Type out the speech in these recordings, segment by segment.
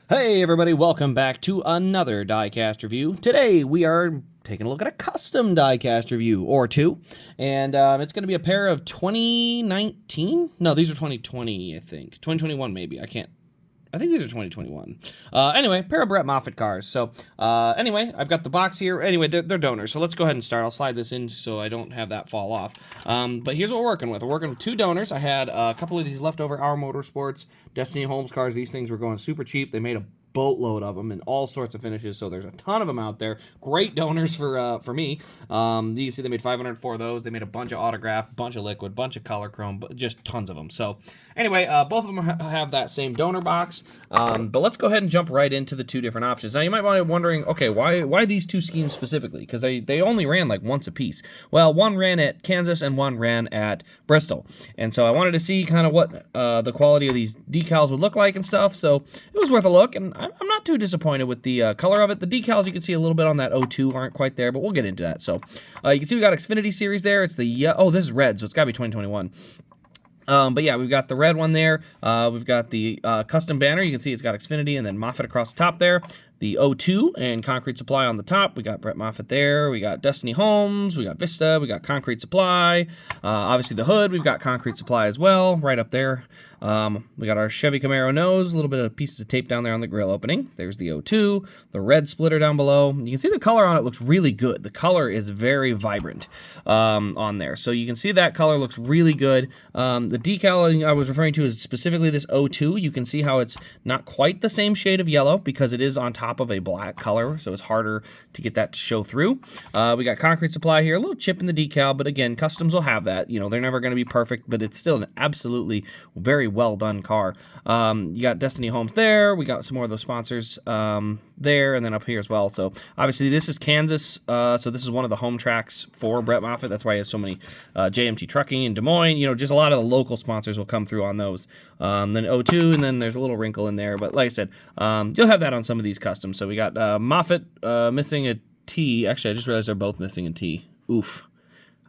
Hey everybody, welcome back to another Diecast review. Today we are taking a look at a custom diecast review, or two, and it's going to be a pair of 2019? No, these are 2020, I think. 2021 maybe, I think these are 2021. Anyway, pair of Brett Moffitt cars. So, anyway, I've got the box here. Anyway, they're donors, so let's go ahead and start. I'll slide this in so I don't have that fall off. But here's what we're working with. We're working with two donors. I had a couple of these leftover Our Motorsports Destiny Holmes cars. These things were going super cheap. They made a boatload of them in all sorts of finishes, so there's a ton of them out there. Great donors for me. You can see they made 504 of those. They made a bunch of autograph, bunch of liquid, bunch of color chrome, but just tons of them. So anyway, both of them have that same donor box, but let's go ahead and jump right into the two different options. Now you might be wondering, okay, why these two schemes specifically? Because they only ran like once a piece. Well, one ran at Kansas and one ran at Bristol, and so I wanted to see kind of what the quality of these decals would look like and stuff, so it was worth a look, and I'm not too disappointed with the color of it. The decals you can see a little bit on that 02 aren't quite there, but we'll get into that. So you can see we got Xfinity series there. It's the oh, this is red, so it's got to be 2021. But yeah, we've got the red one there. We've got the custom banner. You can see it's got Xfinity and then Moffitt across the top there. The 02 and Concrete Supply on the top. We got Brett Moffitt there. We got Destiny Holmes. We got Vista. We got Concrete Supply. Obviously the hood, we've got Concrete Supply as well, right up there. We got our Chevy Camaro nose, a little bit of pieces of tape down there on the grill opening. There's the 02, the red splitter down below. You can see the color on it looks really good. The color is very vibrant on there. So you can see that color looks really good. The decal I was referring to is specifically this 02. You can see how it's not quite the same shade of yellow because it is on top of a black color, so it's harder to get that to show through. We got Concrete Supply here, a little chip in the decal, but again, customs will have that. You know, they're never going to be perfect, but it's still an absolutely very well done car. You got Destiny Holmes there. We got some more of those sponsors there, and then up here as well. So obviously this is Kansas, so this is one of the home tracks for Brett Moffitt. That's why he has so many JMT Trucking in Des Moines. You know, just a lot of the local sponsors will come through on those. Then 02, and then there's a little wrinkle in there, but like I said, you'll have that on some of these customs. So we got Moffitt missing a T. Actually, I just realized they're both missing a T. Oof.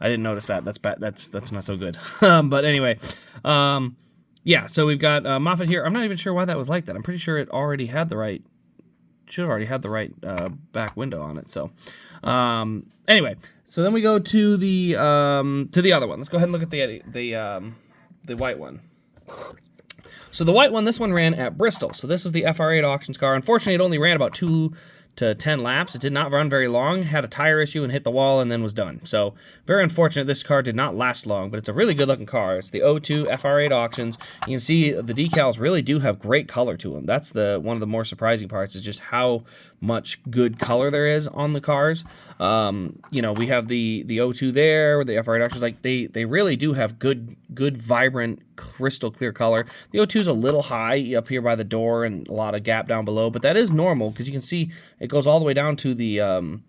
I didn't notice that. That's bad. That's not so good. But anyway, yeah, so we've got Moffitt here. I'm not even sure why that was like that. I'm pretty sure it already had the right, should have already had the right back window on it. So anyway, so then we go to the other one. Let's go ahead and look at the white one. So the white one, this one ran at Bristol. So this is the FR8 auctions car. Unfortunately, it only ran about 2 to 10 laps. It did not run very long, had a tire issue and hit the wall and then was done. So very unfortunate this car did not last long, but it's a really good looking car. It's the 02 FR8 auctions. You can see the decals really do have great color to them. That's one of the more surprising parts, is just how much good color there is on the cars. You know, we have the 02 there, the FR8 auctions, like they really do have good vibrant crystal clear color. The 02 is a little high up here by the door and a lot of gap down below, but that is normal because you can see it goes all the way down to the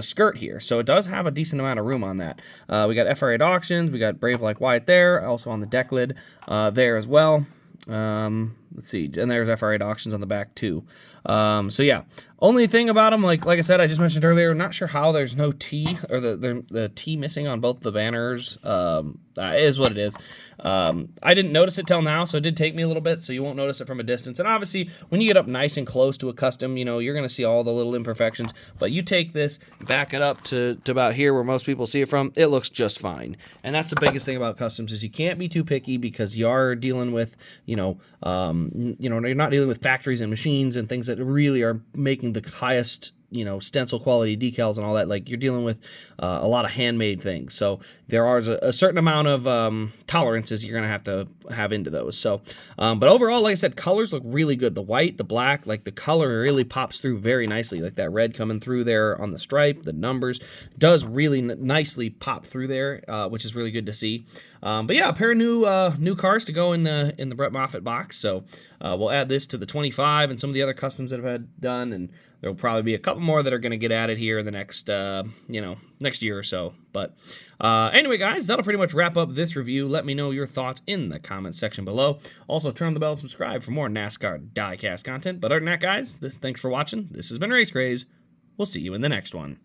skirt here, so it does have a decent amount of room on that. We got FR8 auctions, we got Brave Like White there, also on the deck lid there as well. Let's see, and there's FR8 auctions on the back too. So yeah, only thing about them, like I said, I just mentioned earlier, not sure how there's no T, or the T missing on both the banners. It is what it is. I didn't notice it till now, so it did take me a little bit, so you won't notice it from a distance. And obviously, when you get up nice and close to a custom, you know, you're going to see all the little imperfections, but you take this, back it up to about here where most people see it from, it looks just fine. And that's the biggest thing about customs, is you can't be too picky, because you are dealing with, you know, you're not dealing with factories and machines and things that really are making the highest, you know, stencil quality decals and all that. Like, you're dealing with a lot of handmade things, so there are a certain amount of tolerances you're gonna have into those. So but overall, like I said, colors look really good. The white, the black, like the color really pops through very nicely, like that red coming through there on the stripe. The numbers does really nicely pop through there, which is really good to see. But yeah, a pair of new cars to go in the Brett Moffitt box. So we'll add this to the 25 and some of the other customs that I've had done, and there'll probably be a couple more that are going to get added here in the next next year or so. But anyway, guys, that'll pretty much wrap up this review. Let me know your thoughts in the comments section below. Also, turn on the bell and subscribe for more NASCAR Diecast content. But other than that, guys, thanks for watching. This has been Race Craze. We'll see you in the next one.